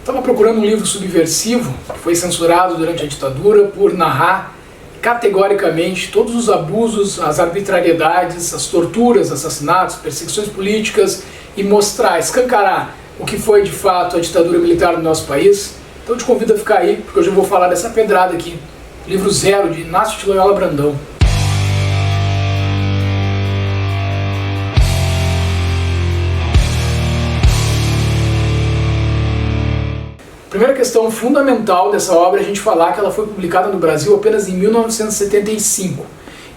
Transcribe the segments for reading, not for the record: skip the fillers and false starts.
Estava procurando um livro subversivo, que foi censurado durante a ditadura, por narrar categoricamente todos os abusos, as arbitrariedades, as torturas, assassinatos, perseguições políticas e mostrar, escancarar o que foi de fato a ditadura militar no nosso país. Então eu te convido a ficar aí, porque hoje eu vou falar dessa pedrada aqui, livro Zero, de Inácio de Loyola Brandão. Primeira questão fundamental dessa obra é a gente falar que ela foi publicada no Brasil apenas em 1975.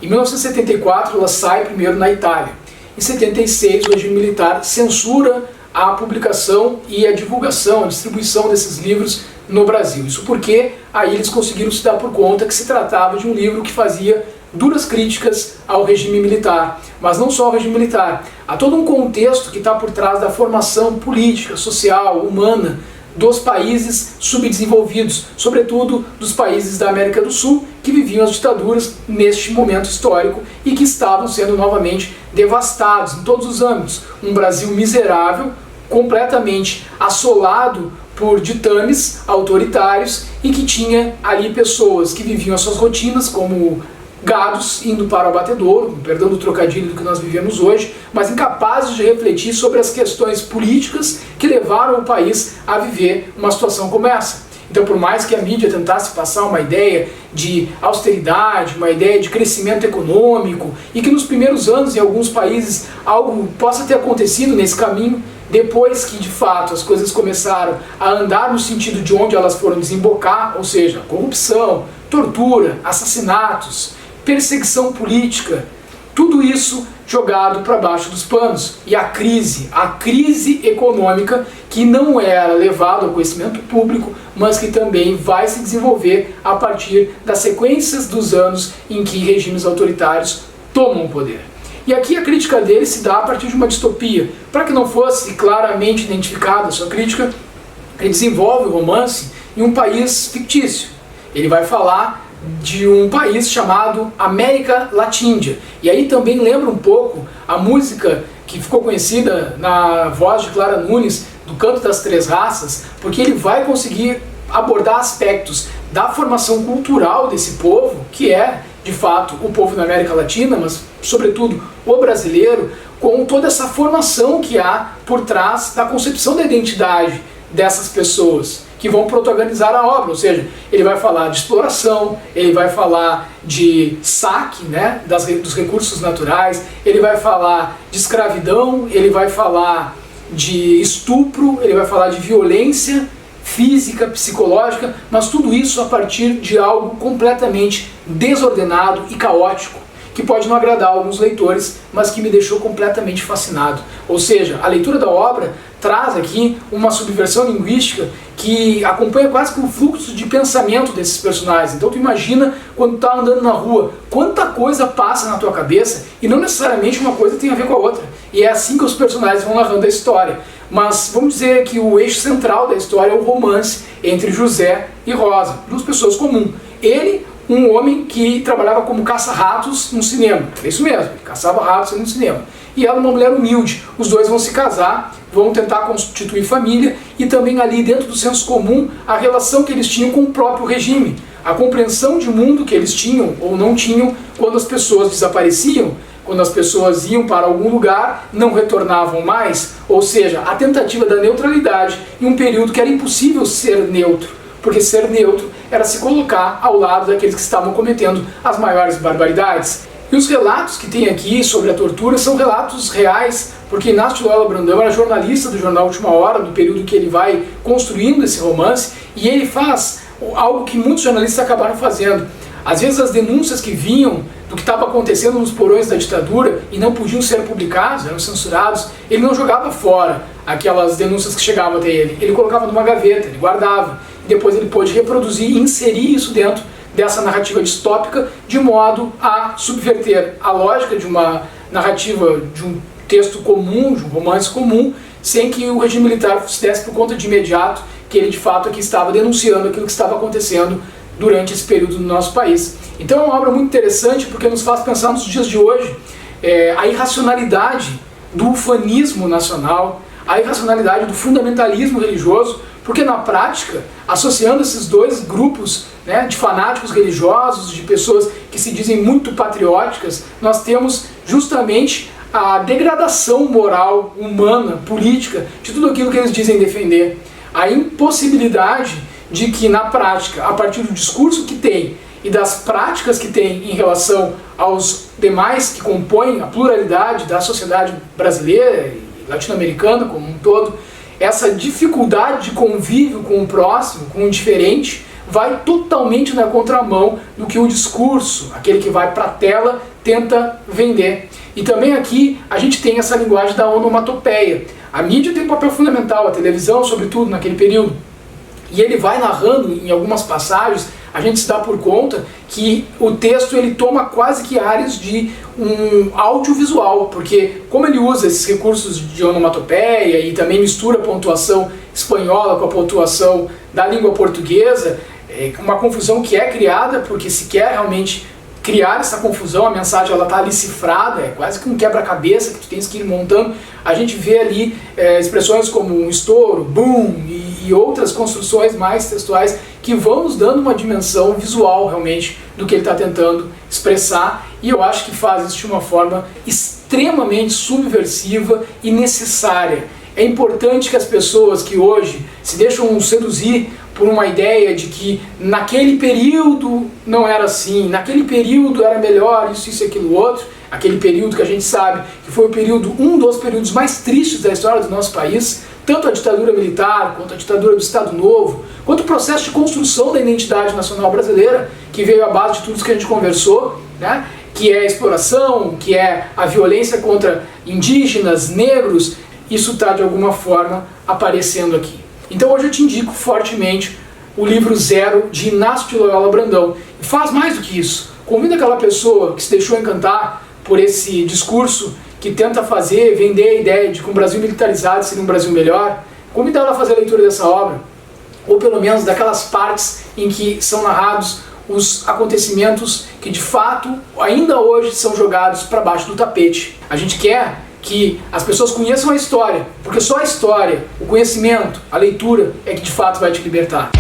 Em 1974 ela sai primeiro na Itália. Em 76 o regime militar censura a publicação e a divulgação, a distribuição desses livros no Brasil. Isso porque aí eles conseguiram se dar por conta que se tratava de um livro que fazia duras críticas ao regime militar. Mas não só ao regime militar, há todo um contexto que está por trás da formação política, social, humana, dos países subdesenvolvidos, sobretudo dos países da América do Sul, que viviam as ditaduras neste momento histórico e que estavam sendo novamente devastados em todos os âmbitos. Um Brasil miserável, completamente assolado por ditames autoritários e que tinha ali pessoas que viviam as suas rotinas como gados indo para o abatedouro, perdão do trocadilho do que nós vivemos hoje, mas incapazes de refletir sobre as questões políticas que levaram o país a viver uma situação como essa. Então, por mais que a mídia tentasse passar uma ideia de austeridade, uma ideia de crescimento econômico, e que nos primeiros anos em alguns países algo possa ter acontecido nesse caminho, depois que de fato as coisas começaram a andar no sentido de onde elas foram desembocar, ou seja, corrupção, tortura, assassinatos, perseguição política, tudo isso jogado para baixo dos panos. E a crise econômica que não era levada ao conhecimento público, mas que também vai se desenvolver a partir das sequências dos anos em que regimes autoritários tomam o poder. E aqui a crítica dele se dá a partir de uma distopia. Para que não fosse claramente identificada a sua crítica, ele desenvolve o romance em um país fictício. Ele vai falar de um país chamado América Latina. E aí também lembra um pouco a música que ficou conhecida na voz de Clara Nunes, do Canto das Três Raças, porque ele vai conseguir abordar aspectos da formação cultural desse povo, que é, de fato, o povo da América Latina, mas, sobretudo, o brasileiro, com toda essa formação que há por trás da concepção da identidade dessas pessoas que vão protagonizar a obra, ou seja, ele vai falar de exploração, ele vai falar de saque, né, dos recursos naturais, ele vai falar de escravidão, ele vai falar de estupro, ele vai falar de violência física, psicológica, mas tudo isso a partir de algo completamente desordenado e caótico, que pode não agradar a alguns leitores, mas que me deixou completamente fascinado. Ou seja, a leitura da obra traz aqui uma subversão linguística que acompanha quase que o fluxo de pensamento desses personagens. Então tu imagina quando tu tá andando na rua, quanta coisa passa na tua cabeça e não necessariamente uma coisa tem a ver com a outra. E é assim que os personagens vão narrando a história. Mas vamos dizer que o eixo central da história é o romance entre José e Rosa, duas pessoas comuns. Ele, um homem que trabalhava como caça-ratos no cinema. É isso mesmo, ele caçava ratos no cinema. E ela, uma mulher humilde. Os dois vão se casar, vão tentar constituir família e também ali dentro do senso comum a relação que eles tinham com o próprio regime. A compreensão de mundo que eles tinham ou não tinham quando as pessoas desapareciam, quando as pessoas iam para algum lugar, não retornavam mais, ou seja, a tentativa da neutralidade em um período que era impossível ser neutro, porque ser neutro era se colocar ao lado daqueles que estavam cometendo as maiores barbaridades. E os relatos que tem aqui sobre a tortura são relatos reais, porque Inácio de Loyola Brandão era jornalista do jornal Última Hora, do período que ele vai construindo esse romance, e ele faz algo que muitos jornalistas acabaram fazendo. Às vezes as denúncias que vinham do que estava acontecendo nos porões da ditadura e não podiam ser publicados, eram censurados, ele não jogava fora aquelas denúncias que chegavam até ele. Ele colocava numa gaveta, ele guardava. E depois ele pôde reproduzir e inserir isso dentro dessa narrativa distópica, de modo a subverter a lógica de uma narrativa, de um texto comum, de um romance comum, sem que o regime militar se desse por conta de imediato que ele de fato aqui estava denunciando aquilo que estava acontecendo durante esse período no nosso país. Então é uma obra muito interessante porque nos faz pensar nos dias de hoje a irracionalidade do ufanismo nacional, a irracionalidade do fundamentalismo religioso, Porque na prática, associando esses dois grupos, né, de fanáticos religiosos, de pessoas que se dizem muito patrióticas, nós temos justamente a degradação moral, humana, política, de tudo aquilo que eles dizem defender. A impossibilidade de que na prática, a partir do discurso que tem e das práticas que tem em relação aos demais que compõem a pluralidade da sociedade brasileira e latino-americana como um todo, essa dificuldade de convívio com o próximo, com o diferente, vai totalmente na contramão do que o discurso, aquele que vai para a tela, tenta vender. E também aqui a gente tem essa linguagem da onomatopeia. A mídia tem um papel fundamental, a televisão sobretudo naquele período. E ele vai narrando em algumas passagens, a gente se dá por conta que o texto ele toma quase que áreas de um audiovisual, porque como ele usa esses recursos de onomatopeia e também mistura a pontuação espanhola com a pontuação da língua portuguesa, é uma confusão que é criada porque se quer realmente criar essa confusão, a mensagem ela está ali cifrada, é quase que um quebra-cabeça que tu tens que ir montando. A gente vê ali expressões como um estouro, boom e outras construções mais textuais que vão nos dando uma dimensão visual realmente do que ele está tentando expressar, e eu acho que faz isso de uma forma extremamente subversiva e necessária. É importante que as pessoas que hoje se deixam seduzir por uma ideia de que naquele período não era assim, naquele período era melhor isso e aquilo outro, aquele período que a gente sabe que foi um dos períodos mais tristes da história do nosso país, tanto a ditadura militar, quanto a ditadura do Estado Novo, quanto o processo de construção da identidade nacional brasileira, que veio à base de tudo isso que a gente conversou, né? Que é a exploração, que é a violência contra indígenas, negros, isso está de alguma forma aparecendo aqui. Então hoje eu te indico fortemente o livro Zero, de Inácio de Loyola Brandão. E faz mais do que isso. Convida aquela pessoa que se deixou encantar por esse discurso que tenta vender a ideia de que um Brasil militarizado seria um Brasil melhor. Convida ela a fazer a leitura dessa obra, ou pelo menos daquelas partes em que são narrados os acontecimentos que de fato ainda hoje são jogados para baixo do tapete. A gente quer que as pessoas conheçam a história, porque só a história, o conhecimento, a leitura é que de fato vai te libertar.